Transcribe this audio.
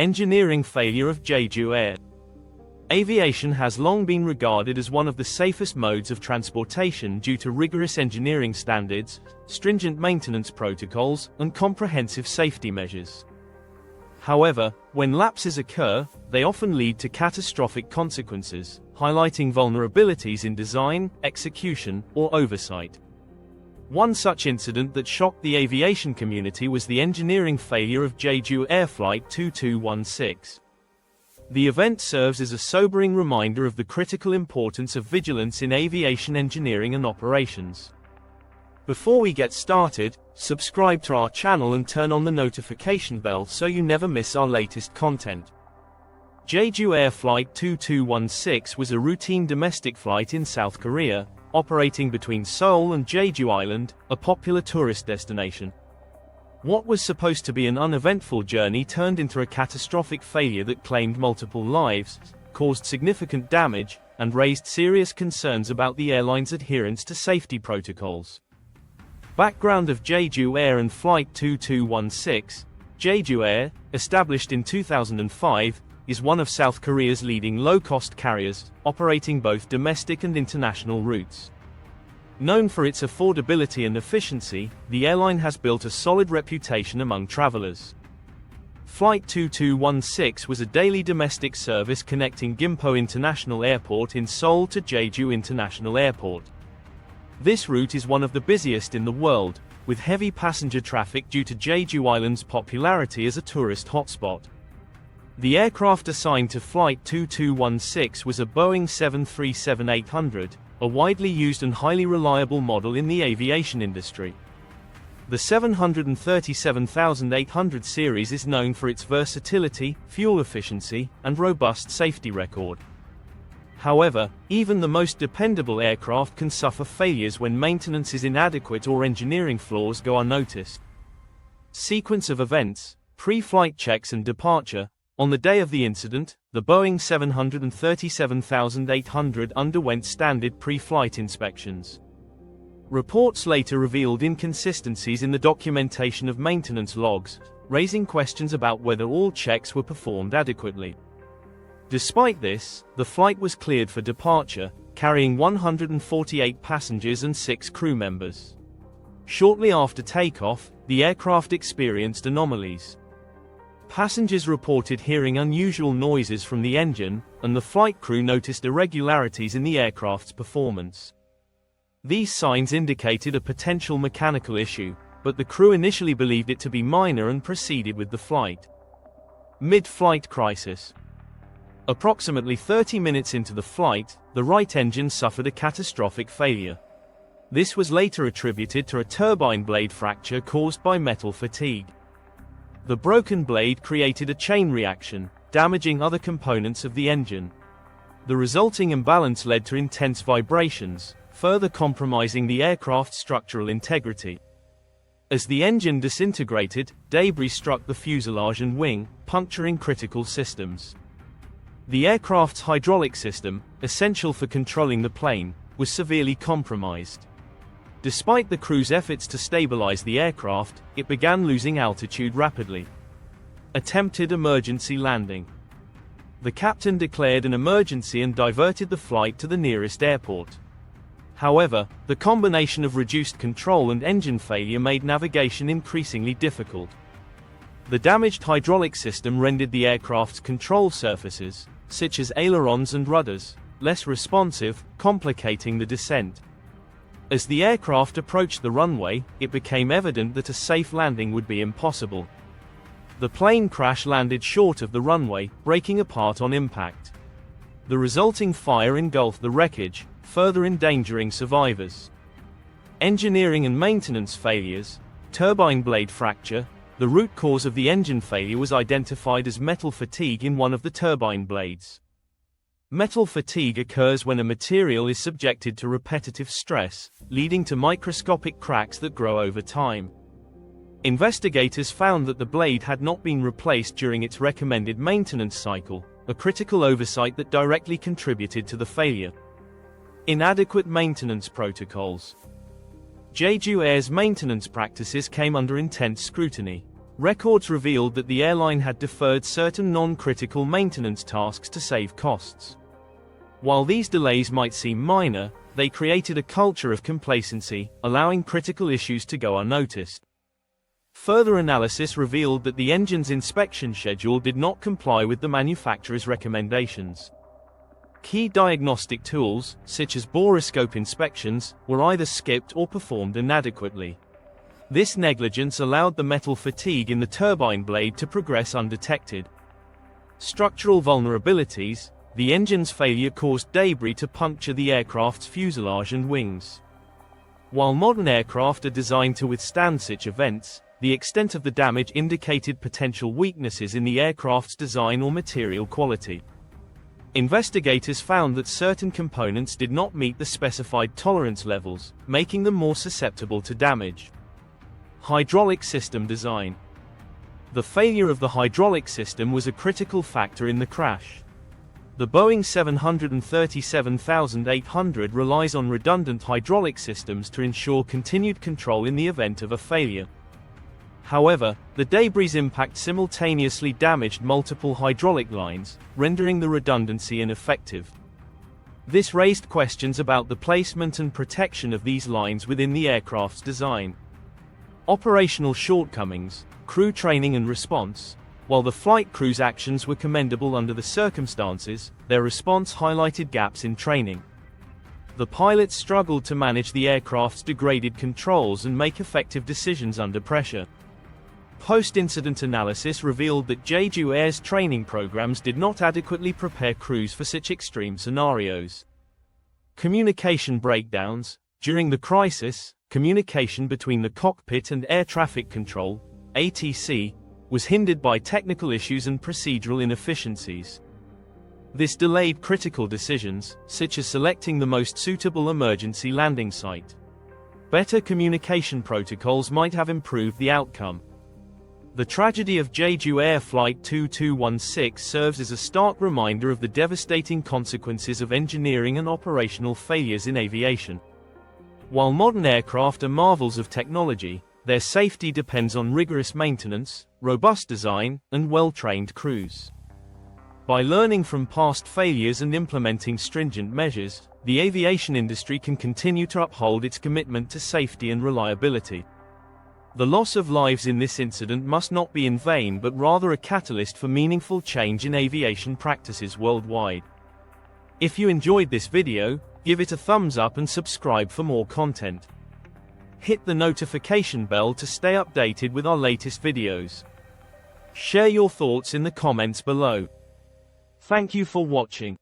Engineering failure of Jeju Air. Aviation has long been regarded as one of the safest modes of transportation due to rigorous engineering standards, stringent maintenance protocols, and comprehensive safety measures. However, when lapses occur, they often lead to catastrophic consequences, highlighting vulnerabilities in design, execution, or oversight. One such incident that shocked the aviation community was the engineering failure of Jeju Air Flight 2216. The event serves as a sobering reminder of the critical importance of vigilance in aviation engineering and operations. Before we get started, subscribe to our channel and turn on the notification bell so you never miss our latest content. Jeju Air Flight 2216 was a routine domestic flight in South Korea, operating between Seoul and Jeju Island, a popular tourist destination. What was supposed to be an uneventful journey turned into a catastrophic failure that claimed multiple lives, caused significant damage, and raised serious concerns about the airline's adherence to safety protocols. Background of Jeju Air and Flight 2216. Jeju Air, established in 2005, is one of South Korea's leading low-cost carriers, operating both domestic and international routes. Known for its affordability and efficiency, the airline has built a solid reputation among travelers. Flight 2216 was a daily domestic service connecting Gimpo International Airport in Seoul to Jeju International Airport. This route is one of the busiest in the world, with heavy passenger traffic due to Jeju Island's popularity as a tourist hotspot. The aircraft assigned to Flight 2216 was a Boeing 737-800, a widely used and highly reliable model in the aviation industry. The 737-800 series is known for its versatility, fuel efficiency, and robust safety record. However, even the most dependable aircraft can suffer failures when maintenance is inadequate or engineering flaws go unnoticed. Sequence of events: pre-flight checks and departure. On the day of the incident, the Boeing 737-800 underwent standard pre-flight inspections. Reports later revealed inconsistencies in the documentation of maintenance logs, raising questions about whether all checks were performed adequately. Despite this, the flight was cleared for departure, carrying 148 passengers and 6 crew members. Shortly after takeoff, the aircraft experienced anomalies. Passengers reported hearing unusual noises from the engine, and the flight crew noticed irregularities in the aircraft's performance. These signs indicated a potential mechanical issue, but the crew initially believed it to be minor and proceeded with the flight. Mid-flight crisis. Approximately 30 minutes into the flight, the right engine suffered a catastrophic failure. This was later attributed to a turbine blade fracture caused by metal fatigue. The broken blade created a chain reaction, damaging other components of the engine. The resulting imbalance led to intense vibrations, further compromising the aircraft's structural integrity. As the engine disintegrated, debris struck the fuselage and wing, puncturing critical systems. The aircraft's hydraulic system, essential for controlling the plane, was severely compromised. Despite the crew's efforts to stabilize the aircraft, it began losing altitude rapidly. Attempted emergency landing. The captain declared an emergency and diverted the flight to the nearest airport. However, the combination of reduced control and engine failure made navigation increasingly difficult. The damaged hydraulic system rendered the aircraft's control surfaces, such as ailerons and rudders, less responsive, complicating the descent. As the aircraft approached the runway, it became evident that a safe landing would be impossible. The plane crash-landed short of the runway, breaking apart on impact. The resulting fire engulfed the wreckage, further endangering survivors. Engineering and maintenance failures. Turbine blade fracture. The root cause of the engine failure was identified as metal fatigue in one of the turbine blades. Metal fatigue occurs when a material is subjected to repetitive stress, leading to microscopic cracks that grow over time. Investigators found that the blade had not been replaced during its recommended maintenance cycle, a critical oversight that directly contributed to the failure. Inadequate maintenance protocols. Jeju Air's maintenance practices came under intense scrutiny. Records revealed that the airline had deferred certain non-critical maintenance tasks to save costs. While these delays might seem minor, they created a culture of complacency, allowing critical issues to go unnoticed. Further analysis revealed that the engine's inspection schedule did not comply with the manufacturer's recommendations. Key diagnostic tools, such as borescope inspections, were either skipped or performed inadequately. This negligence allowed the metal fatigue in the turbine blade to progress undetected. Structural vulnerabilities. The engine's failure caused debris to puncture the aircraft's fuselage and wings. While modern aircraft are designed to withstand such events, the extent of the damage indicated potential weaknesses in the aircraft's design or material quality. Investigators found that certain components did not meet the specified tolerance levels, making them more susceptible to damage. Hydraulic system design. The failure of the hydraulic system was a critical factor in the crash. The Boeing 737-800 relies on redundant hydraulic systems to ensure continued control in the event of a failure. However, the debris impact simultaneously damaged multiple hydraulic lines, rendering the redundancy ineffective. This raised questions about the placement and protection of these lines within the aircraft's design. Operational shortcomings, crew training and response. While the flight crew's actions were commendable under the circumstances, their response highlighted gaps in training. The pilots struggled to manage the aircraft's degraded controls and make effective decisions under pressure. Post-incident analysis revealed that Jeju Air's training programs did not adequately prepare crews for such extreme scenarios. Communication breakdowns. During the crisis, communication between the cockpit and air traffic control, ATC, was hindered by technical issues and procedural inefficiencies. This delayed critical decisions, such as selecting the most suitable emergency landing site. Better communication protocols might have improved the outcome. The tragedy of Jeju Air Flight 2216 serves as a stark reminder of the devastating consequences of engineering and operational failures in aviation. While modern aircraft are marvels of technology, their safety depends on rigorous maintenance, robust design, and well-trained crews. By learning from past failures and implementing stringent measures, the aviation industry can continue to uphold its commitment to safety and reliability. The loss of lives in this incident must not be in vain but rather a catalyst for meaningful change in aviation practices worldwide. If you enjoyed this video, give it a thumbs up and subscribe for more content. Hit the notification bell to stay updated with our latest videos. Share your thoughts in the comments below. Thank you for watching.